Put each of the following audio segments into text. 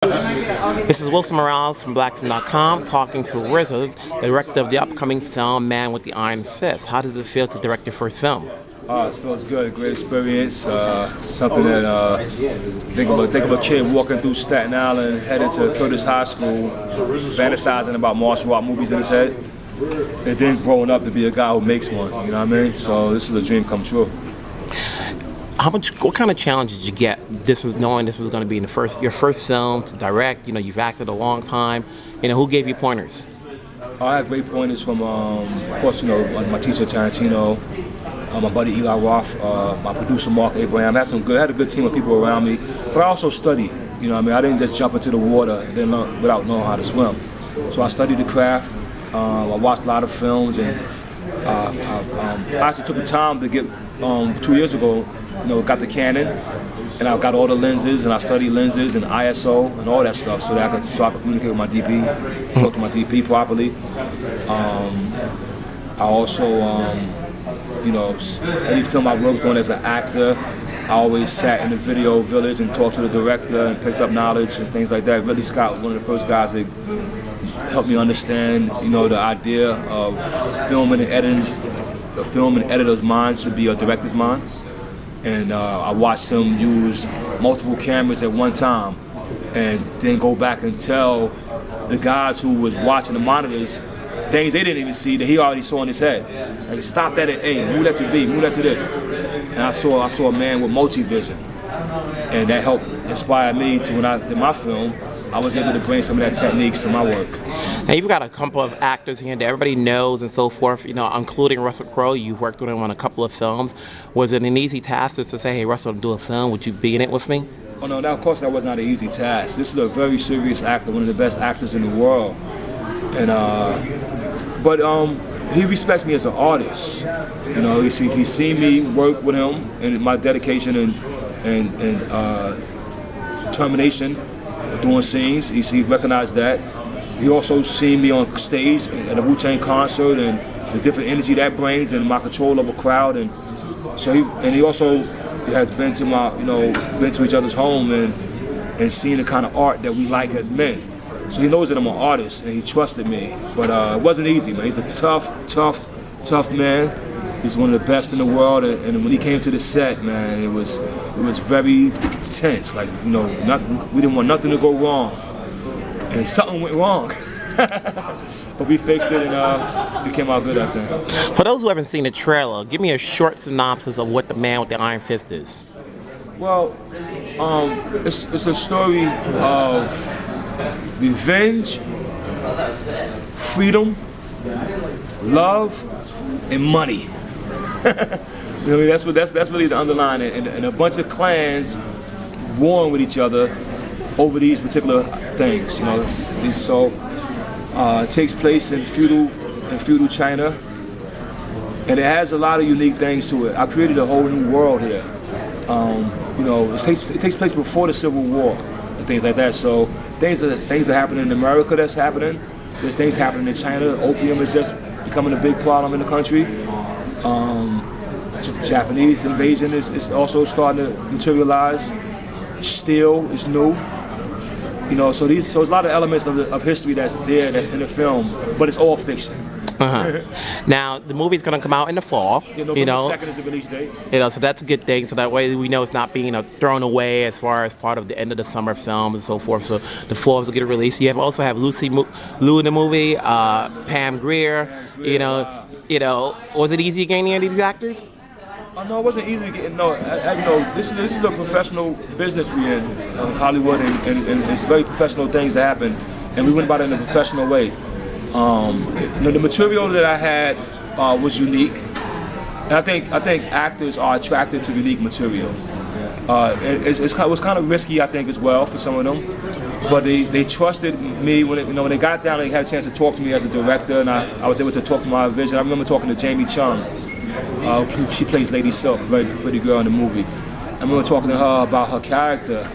This is Wilson Morales from BlackFilm.com talking to RZA, the director of the upcoming film Man with the Iron Fist. How does it feel to direct your first film? It feels good, a great experience. Something that think of a kid walking through Staten Island, headed to Curtis High School, fantasizing about martial art movies in his head, and then growing up to be a guy who makes one. You know what I mean? So this is a dream come true. What kind of challenge did you get? Knowing this was going to be your first film to direct. You know, you've acted a long time. You know, who gave you pointers? I had great pointers from, of course, you know, my teacher Tarantino, my buddy Eli Roth, my producer Mark Abraham. I had a good team of people around me. But I also studied. You know what I mean? I didn't just jump into the water and then without knowing how to swim. So I studied the craft. I watched a lot of films, and I actually took the time to get 2 years ago. You know, got the Canon, and I got all the lenses, and I studied lenses and ISO and all that stuff, so that I could communicate with my DP, talk to my DP properly. I also, you know, any film I worked on as an actor, I always sat in the video village and talked to the director and picked up knowledge and things like that. Ridley Scott was one of the first guys that helped me understand, you know, the idea of film and editing. The film and editor's mind should be a director's mind. And I watched him use multiple cameras at one time, and then go back and tell the guys who was watching the monitors things they didn't even see that he already saw in his head. Like, stop that at A, move that to B, move that to this. And I saw a man with multi-vision, and that helped inspire me to, when I did my film, I was able to bring some of that techniques to my work. Now you've got a couple of actors here that everybody knows and so forth, you know, including Russell Crowe. You've worked with him on a couple of films. Was it an easy task just to say, hey, Russell, do a film, would you be in it with me? Oh no, of course that was not an easy task. This is a very serious actor, one of the best actors in the world. And but he respects me as an artist. You know, he's seen me work with him and my dedication and determination doing scenes. He recognized that. He also seen me on stage at a Wu-Tang concert and the different energy that brings and my control of a crowd, and so he also has been to been to each other's home and seen the kind of art that we like as men. So he knows that I'm an artist, and he trusted me. But it wasn't easy, man. He's a tough man. He's one of the best in the world, and when he came to the set, man, it was very tense. Like, you know, we didn't want nothing to go wrong, and something went wrong. But we fixed it, and it came out good, I think. For those who haven't seen the trailer, give me a short synopsis of what the Man with the Iron Fist is. Well, it's a story of revenge, freedom, love, and money. You know, that's really the underlying, and a bunch of clans warring with each other over these particular things. You know, so it takes place in feudal China, and it has a lot of unique things to it. I created a whole new world here. You know, it takes place before the Civil War and things like that. So things are happening in America that's happening. There's things happening in China. Opium is just becoming a big problem in the country. Japanese invasion is also starting to materialize. Steel is new. You know, so there's a lot of elements of history that's there, that's in the film, but it's all fiction. Now the movie's going to come out in the fall. Yeah, November 2nd is the release date. You know, so that's a good thing. So that way we know it's not being thrown away as far as part of the end of the summer film and so forth. So the fall will get released. You also have Lou in the movie, Pam Grier. You know, was it easy getting any of these actors? No, it wasn't easy getting. No, you know, this is a professional business we in Hollywood, and it's very professional things that happen, and we went about it in a professional way. You know, the material that I had was unique, and I think actors are attracted to unique material. It was kind of risky, I think, as well for some of them, but they trusted me when they got down. They had a chance to talk to me as a director, and I was able to talk to my vision. I remember talking to Jamie Chung. She plays Lady Silk, a very pretty girl in the movie. I remember talking to her about her character,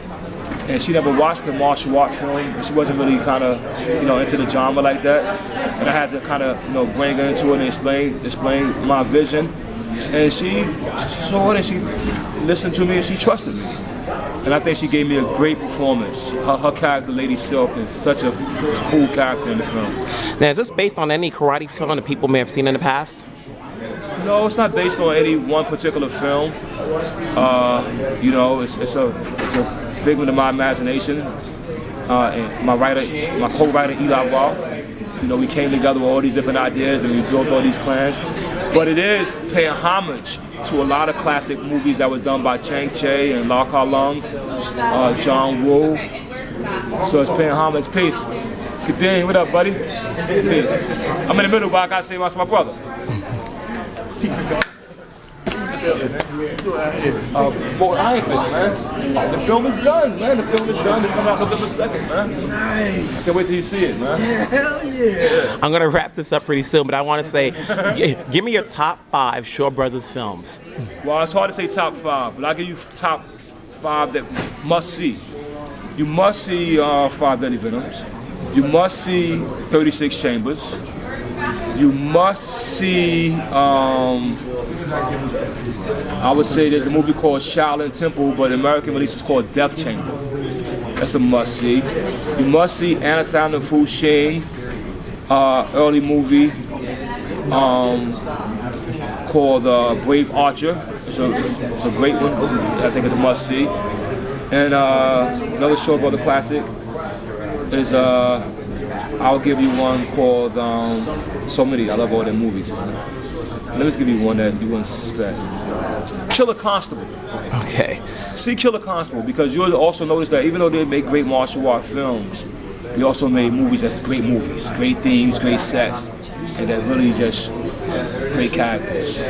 and she never watched the martial art film, and she wasn't really kind of, you know, into the genre like that. And I had to kind of, you know, bring her into it and explain my vision. And she saw it, and she listened to me, and she trusted me. And I think she gave me a great performance. Her character, Lady Silk, is such a cool character in the film. Now, is this based on any karate film that people may have seen in the past? No, it's not based on any one particular film. You know, it's a figment of my imagination. And my co-writer Eli Roth, you know, we came together with all these different ideas and we built all these clans. But it is paying homage to a lot of classic movies that was done by Chang Che and La Ka Lung, John Woo. So it's paying homage. Peace. Good day. What up, buddy? Peace. I'm in the middle, but I gotta say my brother. Peace. Boy, Iron Fist, man. The film is done, man. The film is done. It's coming out November 2nd, man. Nice. I can't wait till you see it, man. Yeah, hell yeah. I'm gonna wrap this up pretty soon, but I want to say, give me your top 5 Shaw Brothers films. Well, it's hard to say top 5, but I'll give you top 5 that must see. You must see 5 Deadly Venoms. You must see 36 Chambers. You must see, I would say there's a movie called Shaolin Temple, but the American release is called Death Chamber. That's a must see. You must see Anastasia Fu Shing, early movie called Brave Archer. It's a great one. I think it's a must see. And another Shaw Brother classic is I'll give you one called So Many. I love all their movies, man. Let me just give you one that you wouldn't suspect. Killer Constable. Okay. See Killer Constable, because you'll also notice that even though they make great martial art films, they also made movies that's great movies, great themes, great sets, and that really just great characters.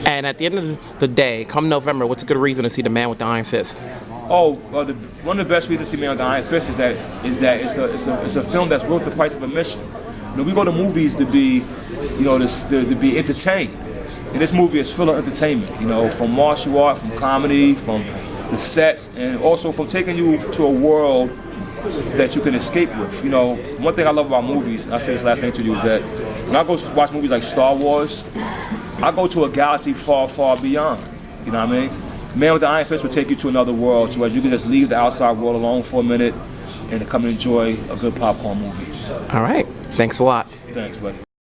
And at the end of the day, come November, what's a good reason to see The Man with the Iron Fist? Oh, well, one of the best reasons to see Man with the Iron Fist is that it's a film that's worth the price of admission. You know, we go to movies to be, you know, to be entertained. And this movie is full of entertainment, you know, from martial art, from comedy, from the sets, and also from taking you to a world that you can escape with. You know, one thing I love about movies, I say this last thing to you, is that when I go watch movies like Star Wars, I go to a galaxy far, far beyond. You know what I mean? Man with the Iron Fist will take you to another world, so as you can just leave the outside world alone for a minute and come enjoy a good popcorn movie. All right. Thanks a lot. Thanks, buddy.